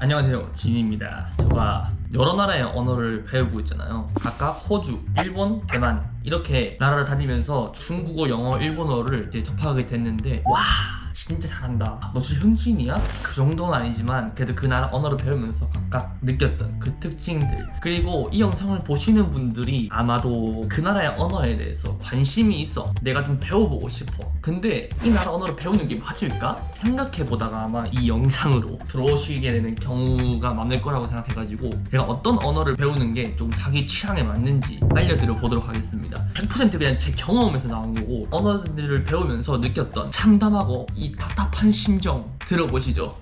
안녕하세요, 진입니다. 제가 여러 나라의 언어를 배우고 있잖아요. 각각 호주, 일본, 대만 이렇게 나라를 다니면서 중국어, 영어, 일본어를 이제 접하게 됐는데 와 진짜 잘한다. 너 진짜 현지인이야? 그 정도는 아니지만 그래도 그 나라 언어를 배우면서 각각 느꼈던 그 특징들, 그리고 이 영상을 보시는 분들이 아마도 그 나라의 언어에 대해서 관심이 있어, 내가 좀 배워보고 싶어, 근데 이 나라 언어를 배우는 게 맞을까? 생각해보다가 아마 이 영상으로 들어오시게 되는 경우가 많을 거라고 생각해가지고 제가 어떤 언어를 배우는 게 좀 자기 취향에 맞는지 알려드려 보도록 하겠습니다. 100% 그냥 제 경험에서 나온 거고, 언어들을 배우면서 느꼈던 참담하고 이 답답한 심정 들어보시죠.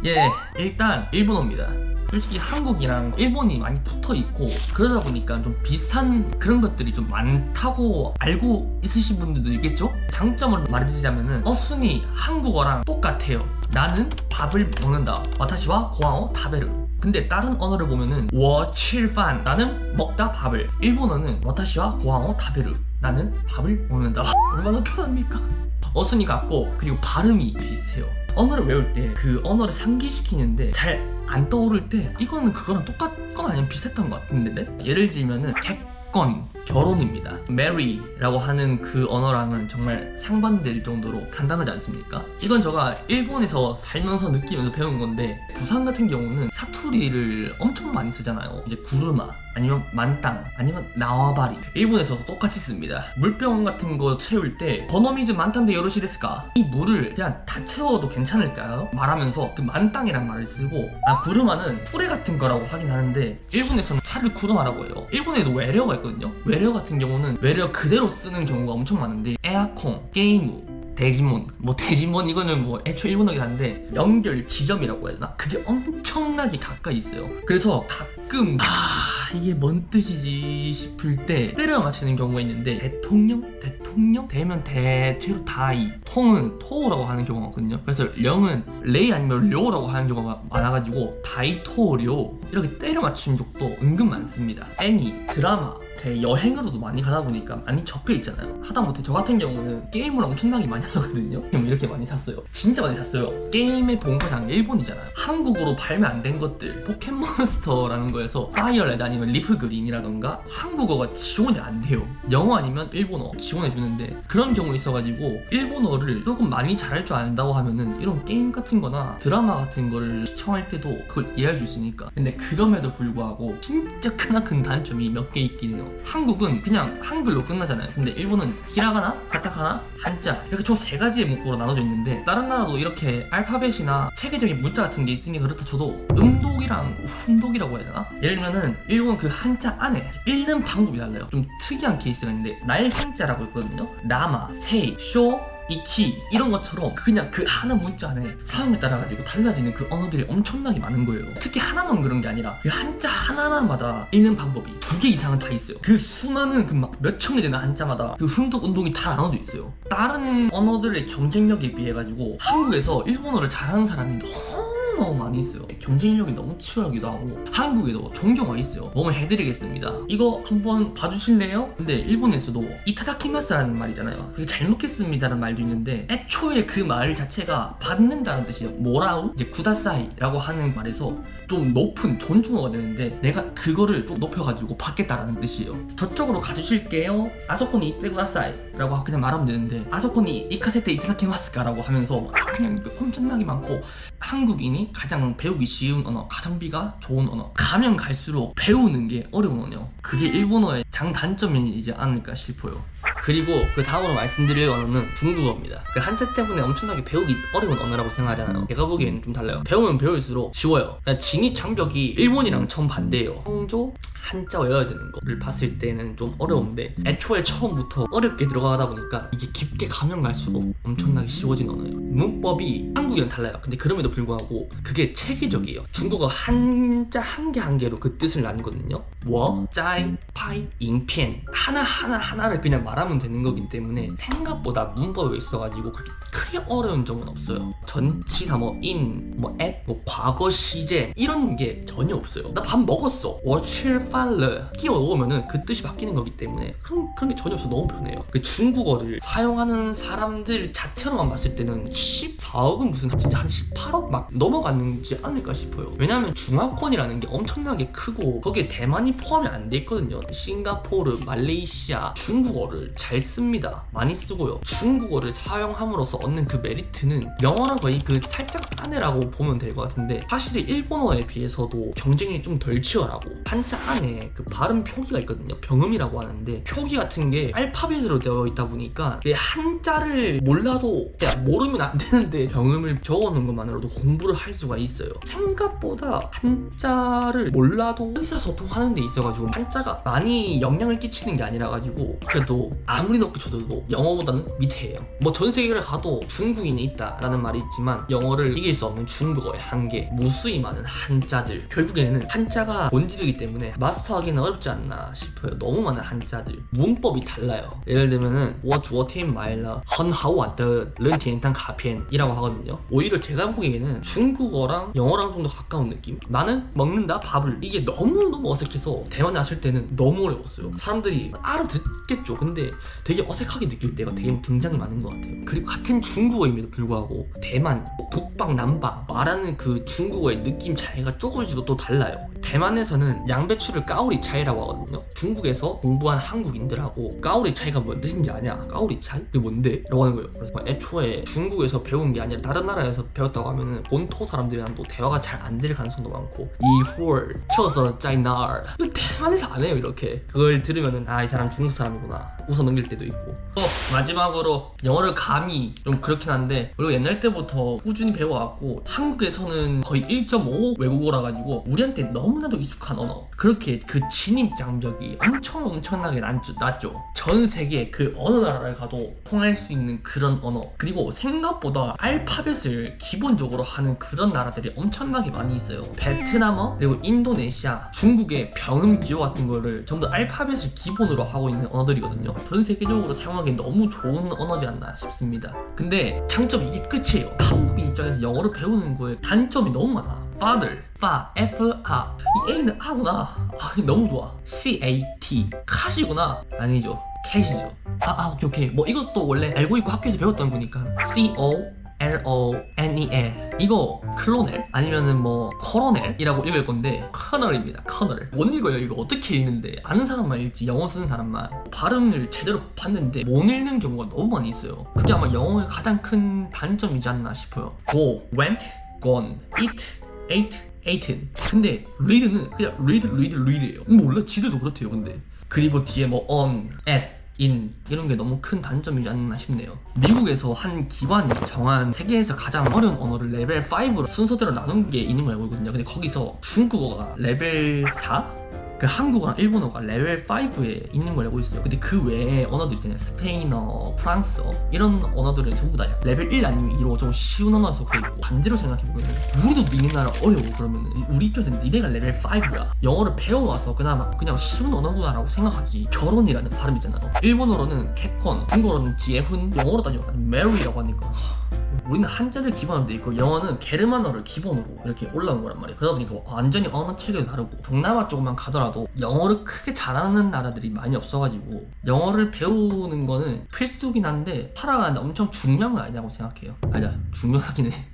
예, 일단 일본어입니다. 솔직히 한국이랑 일본이 많이 붙어있고 그러다 보니까 좀 비슷한 그런 것들이 좀 많다고 알고 있으신 분들도 있겠죠? 장점을 말해드리자면은 어순이 한국어랑 똑같아요. 나는 밥을 먹는다. 와타시와 고항어 타베르. 근데 다른 언어를 보면은 워칠판, 나는 먹다 밥을. 일본어는 와타시와 고항어 타베르, 나는 밥을 먹는다. 얼마나 편합니까? 어순이 같고 그리고 발음이 비슷해요. 언어를 외울 때 그 언어를 상기시키는데 잘 안 떠오를 때 이거는 그거랑 똑같거나 아니면 비슷했던 것 같은데, 예를 들면은 객권, 결혼입니다. marry라고 하는 그 언어랑은 정말 상반될 정도로 간단하지 않습니까? 이건 제가 일본에서 살면서 느끼면서 배운 건데, 부산 같은 경우는 사투리를 엄청 많이 쓰잖아요. 이제 구르마 아니면 만땅 아니면 나와바리, 일본에서도 똑같이 씁니다. 물병 같은 거 채울 때 번호미즈 만땅 데 요로시 데스까? 이 물을 그냥 다 채워도 괜찮을까요? 말하면서 그 만땅이란 말을 쓰고, 구르마는 수레 같은 거라고 하긴 하는데 일본에서는 차를 구르마라고 해요. 일본에도 외래어가 있거든요. 외래어 같은 경우는 외래어 그대로 쓰는 경우가 엄청 많은데, 에어컨, 게임, 데지몬, 데지몬 이거는 애초에 일본어긴 한데 연결 지점이라고 해야 되나? 그게 엄청나게 가까이 있어요. 그래서 가끔 이게 뭔 뜻이지 싶을 때 때려 맞히는 경우가 있는데, 대통령? 대면 대체로 다이, 통은 토우라고 하는 경우가 많거든요. 그래서 령은 레이 아니면 료라고 하는 경우가 많아가지고 다이토료 이렇게 때려 맞추는 적도 은근 많습니다. 애니, 드라마, 여행으로도 많이 가다 보니까 많이 접해 있잖아요. 하다못해 저 같은 경우는 게임을 엄청나게 많이 하거든요. 이렇게 많이 샀어요. 진짜 많이 샀어요. 게임의 본고장 일본이잖아요. 한국어로 발매 안 된 것들, 포켓몬스터라는 거에서 파이어레드 아니면 리프 그린이라던가 한국어가 지원이 안 돼요. 영어 아니면 일본어 지원해 주는데, 그런 경우 있어가지고 일본어를 조금 많이 잘할 줄 안다고 하면은 이런 게임 같은 거나 드라마 같은 거를 시청할 때도 그걸 이해할 수 있으니까. 근데 그럼에도 불구하고 진짜 크나큰 단점이 몇 개 있긴 해요. 한국은 그냥 한글로 끝나잖아요. 근데 일본은 히라가나, 가타카나, 한자 이렇게 총 3가지의 문구로 나눠져 있는데, 다른 나라도 이렇게 알파벳이나 체계적인 문자 같은 게 있으니 그렇다 쳐도 음독이랑 훈독이라고 해야 되나? 예를 들면은 일본 그 한자 안에 읽는 방법이 달라요. 좀 특이한 케이스가 있는데, 날산자라고 있거든요. 라마, 세이, 쇼, 이키 이런 것처럼 그냥 그 하나 문자 안에 사용에 따라 가지고 달라지는 그 언어들이 엄청나게 많은 거예요. 특히 하나만 그런 게 아니라 그 한자 하나하나마다 읽는 방법이 2개 이상은 다 있어요. 그 수많은 그 막 몇 천이 되는 한자마다 그 훈독 운동이 다 나눠져 있어요. 다른 언어들의 경쟁력에 비해 가지고 한국에서 일본어를 잘하는 사람이 너무 많이 있어요. 경쟁력이 너무 치열하기도 하고 한국에도 존경가 있어요. 몸을 해드리겠습니다. 이거 한번 봐주실래요? 근데 일본에서도 이타다키마스라는 말이잖아요. 그게 잘 먹겠습니다라는 말도 있는데, 애초에 그 말 자체가 받는다는 뜻이에요. 모라우, 이제 구다사이라고 하는 말에서 좀 높은 존중어가 되는데, 내가 그거를 좀 높여가지고 받겠다라는 뜻이에요. 저쪽으로 가주실게요. 아소코니 이떼 구다사이 라고 그냥 말하면 되는데, 아소코니 이카세테 이타다키마스까 라고 하면서 그냥 엄청나게 많고, 한국인이 가장 배우기 쉬운 언어, 가성비가 좋은 언어, 가면 갈수록 배우는 게 어려운 언어, 그게 일본어의 장단점이지 않을까 싶어요. 그리고 그 다음으로 말씀드릴 언어는 중국어입니다. 그 한자 때문에 엄청나게 배우기 어려운 언어라고 생각하잖아요. 제가 보기에는 좀 달라요. 배우면 배울수록 쉬워요. 그냥 진입 장벽이 일본이랑 정반대예요. 성조 한자 외워야 되는 거를 봤을 때는 좀 어려운데, 애초에 처음부터 어렵게 들어가다 보니까 이게 깊게 가면 갈수록 엄청나게 쉬워진 언어예요. 문법이 한국이랑 달라요. 근데 그럼에도 불구하고 그게 체계적이에요. 중국어 한자 한 개 한 개로 그 뜻을 나누거든요. 워, 짜이, 파이, 잉피엔 하나를 그냥 말하면 되는 거기 때문에 생각보다 문법에 있어가지고 그렇게 크게 어려운 점은 없어요. 전치사 인, 앳, 과거 시제 이런 게 전혀 없어요. 나 밥 먹었어. 我吃 칭파르 끼워 넣으면은 그 뜻이 바뀌는 거기 때문에 그런 게 전혀 없어. 너무 편해요. 그 중국어를 사용하는 사람들 자체로만 봤을 때는 14억은 무슨 진짜 한 18억 막 넘어가는지 않을까 싶어요. 왜냐하면 중화권이라는 게 엄청나게 크고 거기에 대만이 포함이 안 돼 있거든요. 싱가포르, 말레이시아 중국어를 잘 씁니다. 많이 쓰고요. 중국어를 사용함으로써 얻는 그 메리트는 영어랑 거의 그 살짝 안에라고 보면 될 것 같은데, 사실 일본어에 비해서도 경쟁이 좀 덜 치열하고 한자 안에 그 발음 표기가 있거든요. 병음이라고 하는데 표기 같은 게 알파벳으로 되어 있다 보니까 한자를 몰라도 그냥 모르면 안 되는데 병음을 적어놓은 것만으로도 공부를 할 수가 있어요. 생각보다 한자를 몰라도 의사소통하는 데 있어가지고 한자가 많이 영향을 끼치는 게 아니라 가지고 그래도 아무리 높게 쳐도 영어보다는 밑에예요. 뭐 전 세계를 가도 중국인이 있다라는 말이 있지만 영어를 이길 수 없는 중국어의 한계, 무수히 많은 한자들, 결국에는 한자가 본질이기 때문에 마스터하기는 어렵지 않나 싶어요. 너무 많은 한자들, 문법이 달라요. 예를 들면은 我昨天买了很好玩的人体卡片이라고 하거든요. 오히려 제가 보기에는 중국어랑 영어랑 좀 더 가까운 느낌? 나는 먹는다 밥을, 이게 너무너무 어색해서 대만에 왔을 때는 너무 어려웠어요. 사람들이 알아듣겠죠. 근데 되게 어색하게 느낄 때가 되게 굉장히 많은 것 같아요. 그리고 같은 중국어임에도 불구하고 대만, 북방, 남방 말하는 그 중국어의 느낌 차이가 조금씩 또 달라요. 대만에서는 양배추를 까오리 차이라고 하거든요. 중국에서 공부한 한국인들하고 까오리 차이가 뭔 뜻인지 아냐? 까오리 차이? 그게 뭔데? 라고 하는 거예요. 그래서 애초에 중국에서 배운 게 아니라 다른 나라에서 배웠다고 하면은 본토 사람들이랑 또 대화가 잘 안 될 가능성도 많고, 이후얼 쳐서 짜이날 이거 대만에서 안 해요. 이렇게 그걸 들으면은 아, 이 사람 중국 사람이구나 웃어 넘길 때도 있고. 또 마지막으로 영어를 감이 좀 그렇긴 한데, 그리고 옛날 때부터 꾸준히 배워왔고 한국에서는 거의 1.5 외국어라 가지고 우리한테 너무나도 익숙한 언어, 그렇게 그 진입 장벽이 엄청나게 낮죠. 전 세계 그 어느 나라를 가도 통할 수 있는 그런 언어, 그리고 생각보다 알파벳을 기본적으로 하는 그런 나라들이 엄청나게 많이 있어요. 베트남어, 그리고 인도네시아, 중국의 병음 기호 같은 거를 전부 다 알파벳을 기본으로 하고 있는 언어들이거든요. 전 세계적으로 사용하기 너무 좋은 언어지 않나 싶습니다. 근데 장점이 이게 끝이에요. 한국인 입장에서 영어를 배우는 거에 단점이 너무 많아. father, F-A. 이 A는 A구나. 아, 너무 좋아. C-A-T. 컷이구나. 아니죠. 캣이죠. 오케이. 뭐 이것도 원래 알고 있고 학교에서 배웠던 거니까. C-O-L-O-N-E-L. 이거 클로넬 아니면은 뭐 코로넬이라고 읽을 건데 커널입니다. 커널. 못 읽어요. 이거 어떻게 읽는데, 아는 사람만 읽지 영어 쓰는 사람만. 발음을 제대로 봤는데 못 읽는 경우가 너무 많이 있어요. 그게 아마 영어의 가장 큰 단점이지 않나 싶어요. go, went, gone, eat, ate, eaten. 근데 read는 그냥 read예요. 몰라, 지들도 그렇대요. 근데 그리고 뒤에 뭐 on, at, in 이런 게 너무 큰 단점이지 않나 싶네요. 미국에서 한 기관이 정한 세계에서 가장 어려운 언어를 레벨 5로 순서대로 나눈 게 있는 걸 알고 있거든요. 근데 거기서 중국어가 레벨 4? 그 한국어랑 일본어가 레벨 5에 있는 걸 알고 있어요. 근데 그 외에 언어들 있잖아요. 스페인어, 프랑스어 이런 언어들은 전부 다 레벨 1 아니면 2로 좀 쉬운 언어에 속해 있고, 반대로 생각해보면 우리도 니네 나라 어려워. 그러면 우리 입장에서는 니네가 레벨 5야. 영어를 배워와서 그나마 그냥 쉬운 언어구나 라고 생각하지. 결혼이라는 발음이잖아요. 일본어로는 캡콘, 중국어로는 지에훈, 영어로 따지면 메리라고 하니까 우리는 한자를 기본으로 돼 있고 영어는 게르만어를 기본으로 이렇게 올라온 거란 말이에요. 그러다 보니까 완전히 언어 체계도 다르고, 동남아 쪽만 가더라도 영어를 크게 잘하는 나라들이 많이 없어가지고 영어를 배우는 거는 필수긴 한데 살아가는데 엄청 중요한 건 아니냐고 생각해요. 아니야, 중요하긴 해.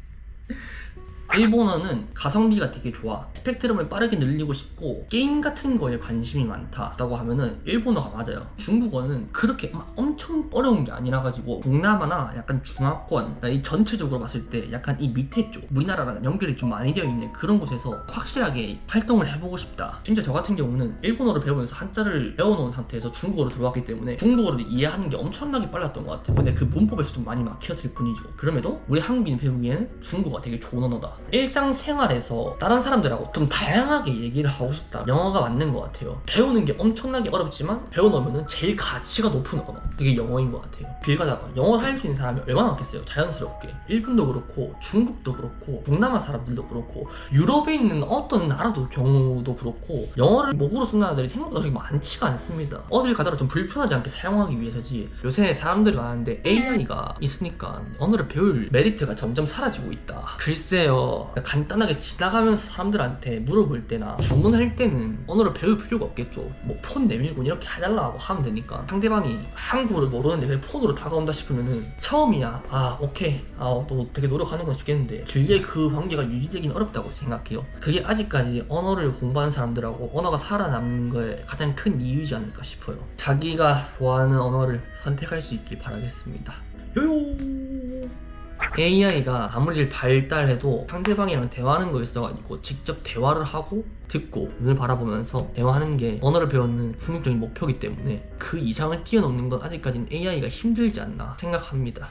일본어는 가성비가 되게 좋아. 스펙트럼을 빠르게 늘리고 싶고 게임 같은 거에 관심이 많다라고 하면은 일본어가 맞아요. 중국어는 그렇게 막 엄청 어려운 게 아니라 가지고 동남아나 약간 중화권, 이 전체적으로 봤을 때 약간 이 밑에 쪽, 우리나라랑 연결이 좀 많이 되어 있는 그런 곳에서 확실하게 활동을 해보고 싶다. 진짜 저 같은 경우는 일본어를 배우면서 한자를 배워놓은 상태에서 중국어로 들어왔기 때문에 중국어를 이해하는 게 엄청나게 빨랐던 것 같아요. 근데 그 문법에서 좀 많이 막혔을 뿐이죠. 그럼에도 우리 한국인이 배우기에는 중국어가 되게 좋은 언어다. 일상생활에서 다른 사람들하고 좀 다양하게 얘기를 하고 싶다. 영어가 맞는 것 같아요. 배우는 게 엄청나게 어렵지만 배워놓으면 제일 가치가 높은 언어, 그게 영어인 것 같아요. 길 가다가 영어를 할 수 있는 사람이 얼마나 많겠어요. 자연스럽게. 일본도 그렇고 중국도 그렇고 동남아 사람들도 그렇고 유럽에 있는 어떤 나라도 경우도 그렇고 영어를 모국어로 쓰는 나라들이 생각보다 그렇게 많지가 않습니다. 어딜 가다가 좀 불편하지 않게 사용하기 위해서지. 요새 사람들이 많은데 AI가 있으니까 언어를 배울 메리트가 점점 사라지고 있다. 글쎄요, 그래서 간단하게 지나가면서 사람들한테 물어볼 때나 주문할 때는 언어를 배울 필요가 없겠죠. 뭐 폰 내밀고 이렇게 해달라고 하면 되니까. 상대방이 한국어를 모르는데 왜 폰으로 다가온다 싶으면은 처음이야 오케이 또 되게 노력하는 건 좋겠는데 길게 그 관계가 유지되기는 어렵다고 생각해요. 그게 아직까지 언어를 공부하는 사람들하고 언어가 살아남는 거에 가장 큰 이유이지 않을까 싶어요. 자기가 좋아하는 언어를 선택할 수 있길 바라겠습니다. 요요. AI가 아무리 발달해도 상대방이랑 대화하는 거에 있어가지고 직접 대화를 하고 듣고 눈을 바라보면서 대화하는 게 언어를 배우는 궁극적인 목표이기 때문에 그 이상을 뛰어넘는 건 아직까지는 AI가 힘들지 않나 생각합니다.